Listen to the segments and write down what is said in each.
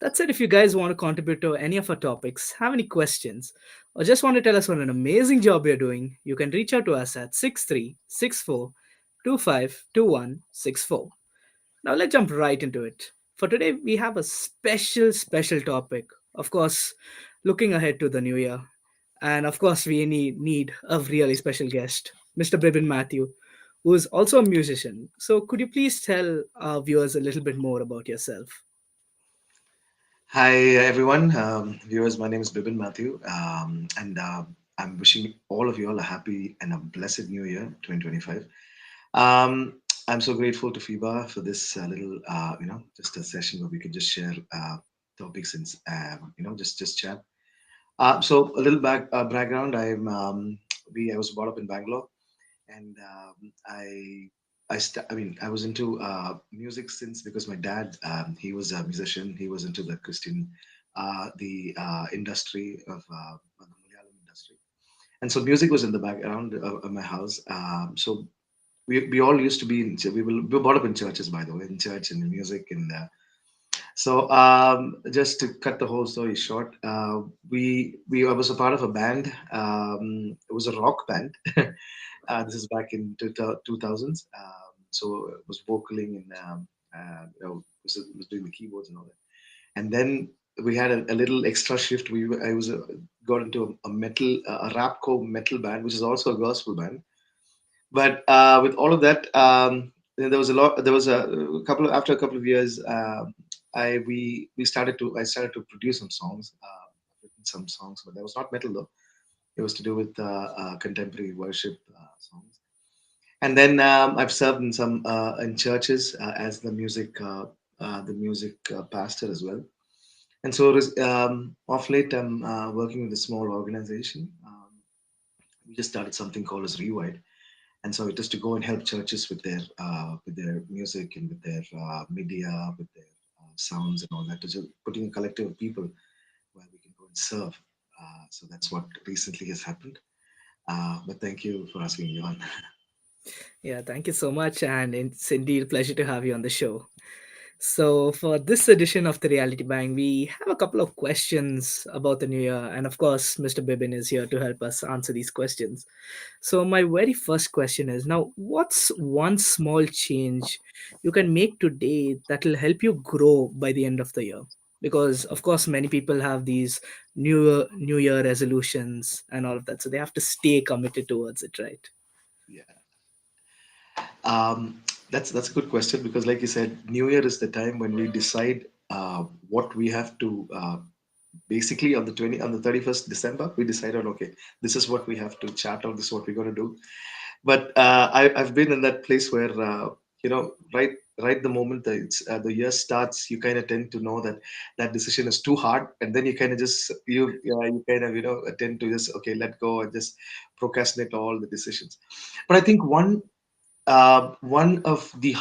That said, if you guys want to contribute to any of our topics, have any questions, or just want to tell us what an amazing job you're doing, you can reach out to us at 6364252164. Now let's jump right into it. For today, we have a special topic. Of course, looking ahead to the new year. And of course, we need a really special guest, Mr. Bibin Mathew, who is also a musician. So could you please tell our viewers a little bit more about yourself? Hi, everyone. Viewers, my name is Bibin Mathew, and I'm wishing all of you all a happy and a blessed New Year 2025. I'm so grateful to FIBA for this little, just a session where we could just share topics and, just chat. So a little background. I was brought up in Bangalore, and I mean, I was into music since because my dad, he was a musician. He was into the Christian, the industry of the Malayalam industry, and so music was in the background of my house. So we all used to be in, we were brought up in churches, by the way, in church and in music, and so just to cut the whole story short, we I was a part of a band. It was a rock band. This is back in 2000s. So it was vocaling and was doing the keyboards and all that. And then we had a little extra shift. I was got into a metal, a rapcore metal band, which is also a gospel band. But with all of that, there was a lot. There was a couple of after a couple of years. We started to I started to produce some songs, written some songs, but that was not metal though. It was to do with contemporary worship songs. And then I've served in some in churches as the music pastor as well. And so off late, I'm working with a small organization. We just started something called as Rewired, and so it is to go and help churches with their music and with their media, with their sounds and all that. To just putting a collective of people where we can go and serve. So that's what recently has happened. But thank you for asking, Johan. Yeah, thank you so much, and it's indeed a pleasure to have you on the show. So, for this edition of the Reality Bang, we have a couple of questions about the new year, and of course, Mr. Bibin is here to help us answer these questions. So, my very first question is now, what's one small change you can make today that will help you grow by the end of the year? Because, of course, many people have these new year resolutions and all of that, so they have to stay committed towards it, right? Yeah. Um, that's a good question because, like you said, New Year is the time when we decide what we have to. Basically, on the 31st December, we decided, okay, this is what we have to chart out. This is what we're going to do. But I've been in that place where right the moment the year starts, you kind of tend to know that that decision is too hard, and then you kind of just you kind of tend to just okay let go and just procrastinate all the decisions. But I think one of the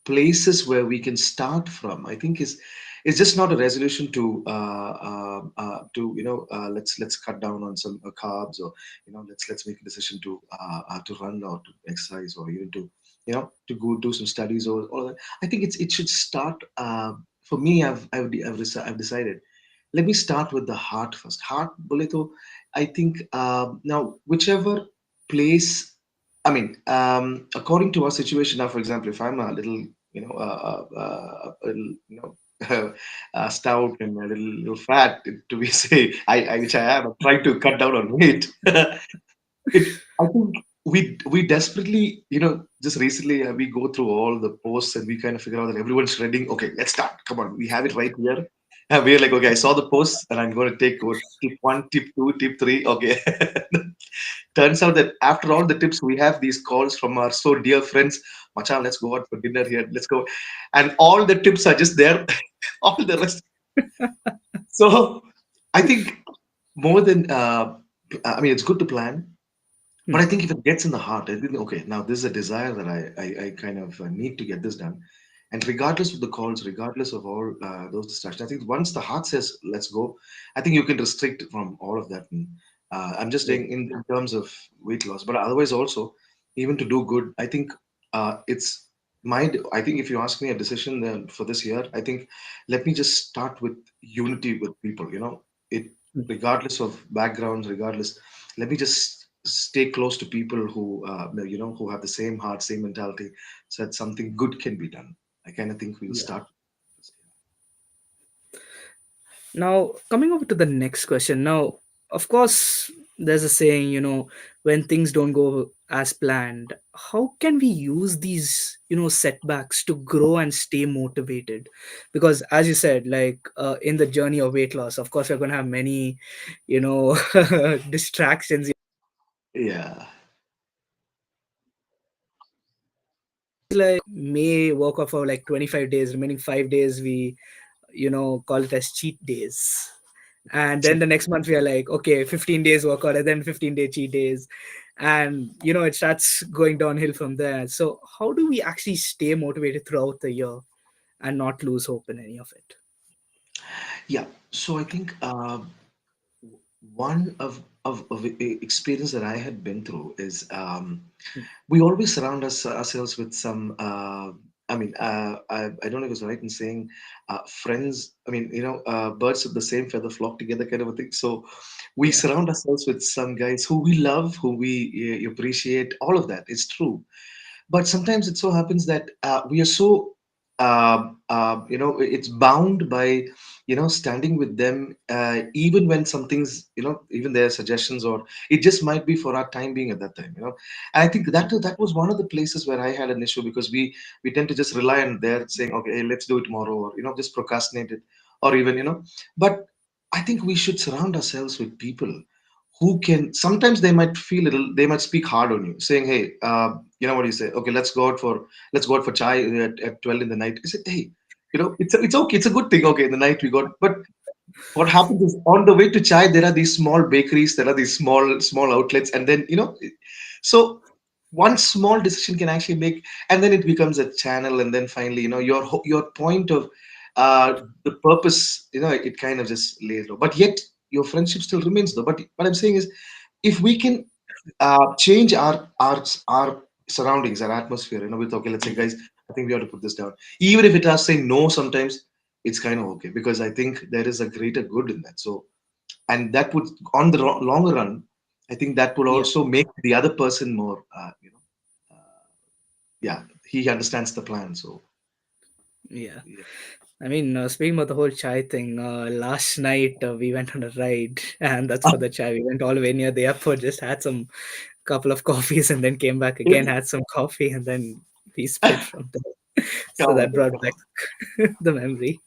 places where we can start from, I think, is just not a resolution to let's cut down on some carbs, or let's make a decision to run or to exercise or even to to go do some studies or all that. I think it should start. For me, I've decided. Let me start with the heart first. Heart, boleto. I think now whichever place, I mean, according to our situation now, for example, if I'm a little, a little, stout and a little fat, to be say, which I am, I'm trying to cut down on weight. I think we desperately, just recently we go through all the posts and we kind of figure out that everyone's reading. Okay, let's start. Come on, we have it right here. And we're like, okay, I saw the post and I'm going to take tip one, tip two, tip three. Okay. Turns out that after all the tips, we have these calls from our so dear friends. Machan, let's go out for dinner here. Let's go. And all the tips are just there. All the rest. So I think more than, I mean, it's good to plan, but I Hmm. think if it gets in the heart, I think, okay, now this is a desire that I kind of need to get this done. And regardless of the calls, regardless of all those distractions, I think once the heart says, let's go, I think you can restrict from all of that. And, I'm just saying in terms of weight loss, but otherwise also, even to do good, I think it's I think if you ask me a decision then for this year, I think let me just start with unity with people. It regardless of backgrounds, regardless, let me just stay close to people who have the same heart, same mentality, so that something good can be done. I kind of think we'll Yeah. start. Now, coming over to the next question. Now, of course, there's a saying, when things don't go as planned, how can we use these, setbacks to grow and stay motivated? Because, as you said, like in the journey of weight loss, of course, we're going to have many, distractions. Yeah, Like, may work off for like 25 days, remaining 5 days, we, call it as cheat days. And then the next month we are like, okay, 15 days workout and then 15-day cheat days, and it starts going downhill from there. So how do we actually stay motivated throughout the year and not lose hope in any of it? yeah. So I think one of experience that I had been through is we always surround ourselves with some I don't know if it's right in saying friends. I mean, birds of the same feather flock together kind of a thing. So we Yeah, surround ourselves with some guys who we love, who we appreciate. All of that is true, but sometimes it so happens that we are so it's bound by standing with them, even when some things, even their suggestions, or it just might be for our time being at that time. I think that was one of the places where I had an issue, because we tend to just rely on their saying, okay, hey, let's do it tomorrow, or just procrastinate it, or even but I think we should surround ourselves with people who can, sometimes they might feel little, they might speak hard on you, saying, hey, what do you say, okay, let's go out for chai at 12 in the night. I said, hey, it's okay, it's a good thing, okay, in the night we got. But what happens is, on the way to chai there are these small bakeries, there are these small outlets, and then so one small decision can actually make, and then it becomes a channel, and then finally, your point of the purpose, it kind of just lays low, but yet your friendship still remains though. But what I'm saying is, if we can change our surroundings, our atmosphere, with, okay, let's say, yeah, guys, I think we have to put this down, even if it has saying no sometimes, it's kind of okay, because I think there is a greater good in that. So, and that would, on the longer run, I think that will yeah, also make the other person more, yeah, he understands the plan. So, yeah. yeah. I mean, speaking about the whole chai thing, last night we went on a ride, and that's for the chai. We went all the way near the airport, just had some couple of coffees, and then came back again, had some coffee, and then we split from there. So Oh my that brought God. back the memory.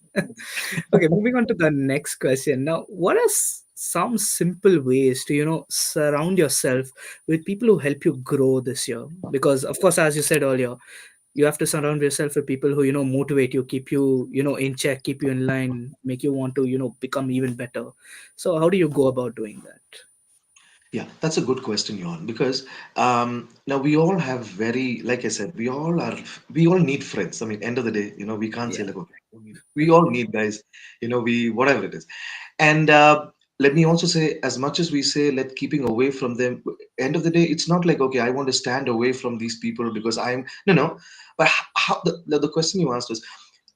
Okay, moving on to the next question. Now, what are some simple ways to, surround yourself with people who help you grow this year? Because, of course, as you said earlier, you have to surround yourself with people who, motivate you, keep you, in check, keep you in line, make you want to, become even better. So, how do you go about doing that? Yeah, that's a good question, Johan, because now we all have very, like I said, we all need friends. I mean, end of the day, we can't say Yeah, like, okay, we all need guys, we, whatever it is. And let me also say, as much as we say, let keeping away from them, end of the day, it's not like, okay, I want to stand away from these people because I'm, no. But how, the question you asked was,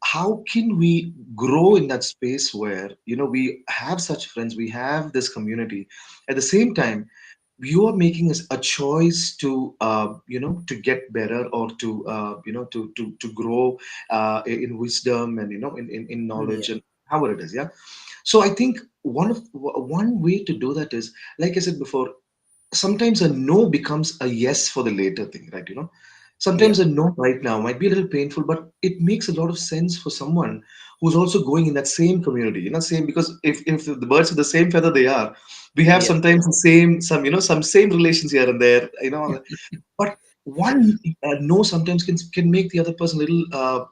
how can we grow in that space where, we have such friends, we have this community. At the same time, you are making a choice to to get better, or to to grow in wisdom, and in yeah, knowledge, and however it is, yeah. So I think one way to do that is, like I said before, sometimes a no becomes a yes for the later thing, right? yeah, Sometimes a no right now might be a little painful, but it makes a lot of sense for someone who's also going in that same community, same, because if the birds of the same feather they are, we have yeah, sometimes the same, some same relations here and there, but one no sometimes can make the other person a little,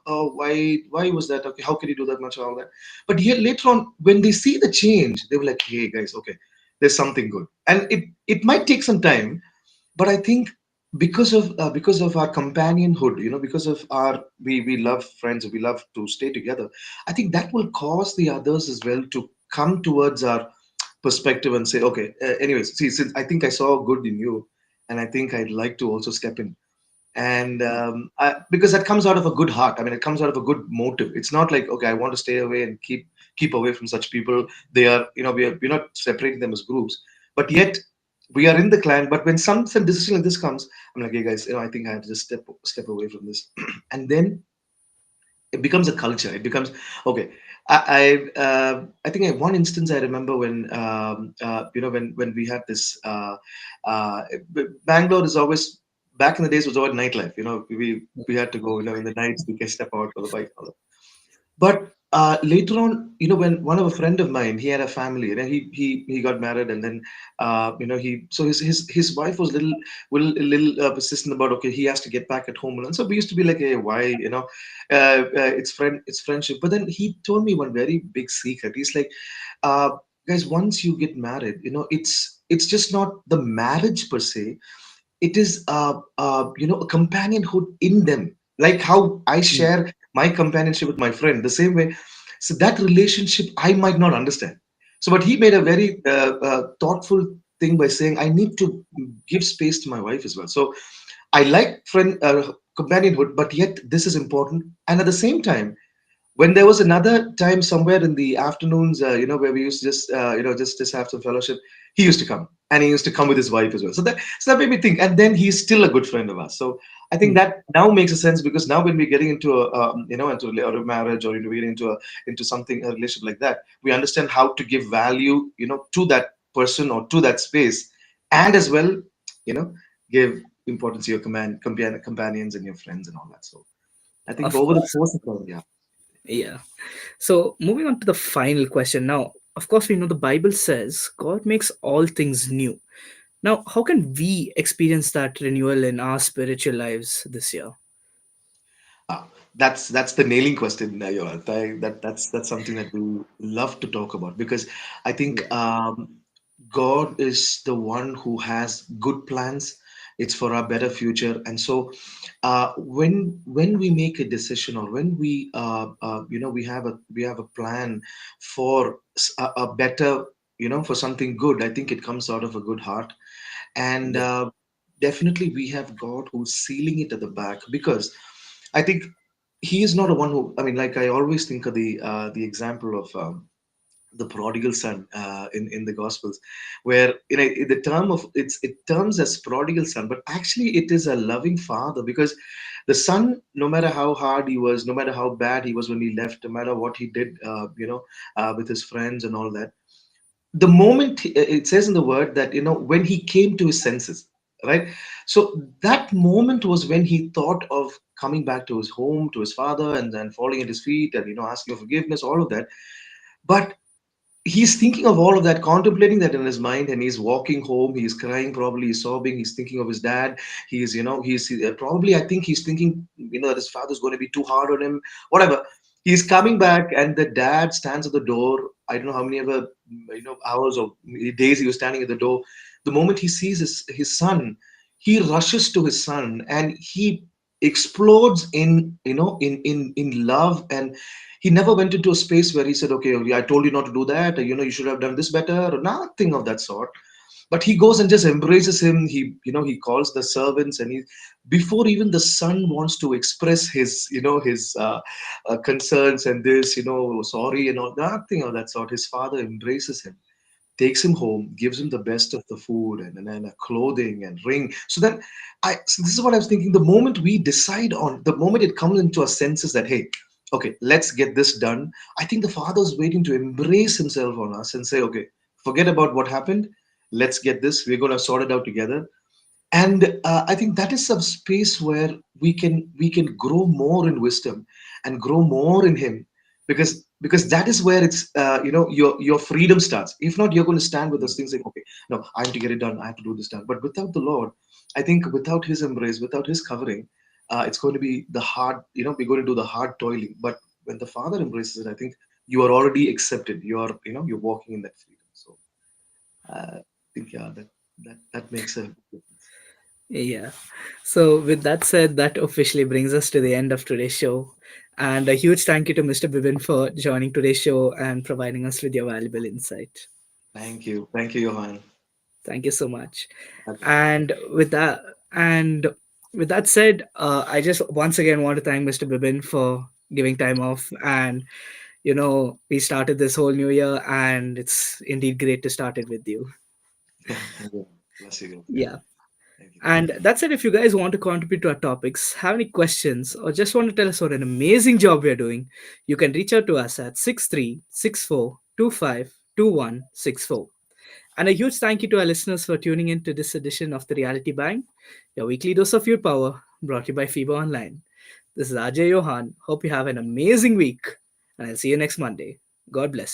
oh, why was that, okay, how can you do that much, all that. But yet later on, when they see the change, they were like, hey guys, okay, there's something good. And it might take some time, but I think because of our companionhood, because of our, we love friends, we love to stay together, I think that will cause the others as well to come towards our perspective and say, okay, anyways, see, since I think I saw good in you, and I think I'd like to also step in. And because that comes out of a good heart. I mean, it comes out of a good motive. It's not like, okay, I want to stay away and keep away from such people. They are, we're not separating them as groups, but yet we are in the clan. But when some decision like this comes, I'm like, hey guys, I think I have to just step away from this. And then it becomes a culture. It becomes okay. I think one instance I remember when when we had this uh, Bangalore is always, back in the days, was always nightlife. We had to go, in the nights we can step out for the bike. But later on, when one of a friend of mine, he had a family, he got married, and then he so his wife was little persistent about, okay, he has to get back at home, and so we used to be like, hey, why, it's friendship. But then he told me one very big secret. He's like, uh, guys, once you get married, it's just not the marriage per se. It is a companionhood in them, like how I Mm. share my companionship with my friend, the same way. So that relationship I might not understand. So but he made a very thoughtful thing by saying, I need to give space to my wife as well. So I like friend companionhood, but yet this is important. And at the same time, when there was another time somewhere in the afternoons, where we used to just have some fellowship, he used to come, and he used to come with his wife as well. So that made me think. And then he's still a good friend of ours. So I think Mm. that now makes a sense, because now when we're getting into a marriage, or we're getting into something, a relationship like that, we understand how to give value, to that person or to that space, and as well, you know, give importance to your companions and your friends and all that. So I think Of over the course. course of time, yeah. Yeah. So moving on to the final question now. Of course, we know the Bible says God makes all things new. Now, how can we experience that renewal in our spiritual lives this year? Ah, that's the nailing question, Yohann. That's something that we love to talk about, because I think Yeah. God is the one who has good plans. It's for our better future, and so when we make a decision, or when we have a plan for a better, for something good. I think it comes out of a good heart, and Yeah. definitely we have God who's sealing it at the back, because I think he is not a one who. I mean, like I always think of the example of the prodigal son in the Gospels, where the term of it terms as prodigal son, but actually it is a loving father, because the son, no matter how hard he was, no matter how bad he was when he left, no matter what he did, with his friends and all that, the moment it says in the word that when he came to his senses, right? So that moment was when he thought of coming back to his home, to his father, and then falling at his feet, and asking for forgiveness, all of that. But he's thinking of all of that, contemplating that in his mind, and he's walking home, he's crying, probably he's sobbing, he's thinking of his dad. He's probably, I think he's thinking, that his father's going to be too hard on him, whatever. He's coming back, and the dad stands at the door. I don't know how many ever hours or days he was standing at the door. The moment he sees his son, he rushes to his son, and he explodes in love. And he never went into a space where he said, okay, I told you not to do that, or, you should have done this better, or nothing of that sort. But he goes and just embraces him. He calls the servants, and he, before even the son wants to express his concerns and this, sorry and all, nothing of that sort. His father embraces him, takes him home, gives him the best of the food, and a clothing and ring. So this is what I was thinking. The moment we decide on, the moment it comes into our senses that, hey, okay, let's get this done. I think the Father's waiting to embrace Himself on us and say, okay, forget about what happened. Let's get this. We're going to sort it out together. And I think that is some space where we can grow more in wisdom and grow more in Him, because that is where it's your freedom starts. If not, you're going to stand with those things like, okay, no, I have to get it done, I have to do this done. But without the Lord, I think without His embrace, without His covering, it's going to be the hard, we're going to do the hard toiling. But when the Father embraces it, I think you are already accepted. You're walking in that freedom. So I think, yeah, that makes a difference. Yeah. So, with that said, that officially brings us to the end of today's show. And a huge thank you to Mr. Bibin for joining today's show and providing us with your valuable insight. Thank you, Johan. Thank you so much. Okay. And with that, and With that said, I just once again want to thank Mr. Bibin for giving time off. And, we started this whole new year, and it's indeed great to start it with you. Thank you. Bless you. Yeah. Yeah. Thank you. And that's it. If you guys want to contribute to our topics, have any questions, or just want to tell us what an amazing job we are doing, you can reach out to us at 6364252164. And a huge thank you to our listeners for tuning in to this edition of the Reality Bang, your weekly dose of your power, brought to you by FIBA Online. This is Ajay Yohann. Hope you have an amazing week, and I'll see you next Monday. God bless you.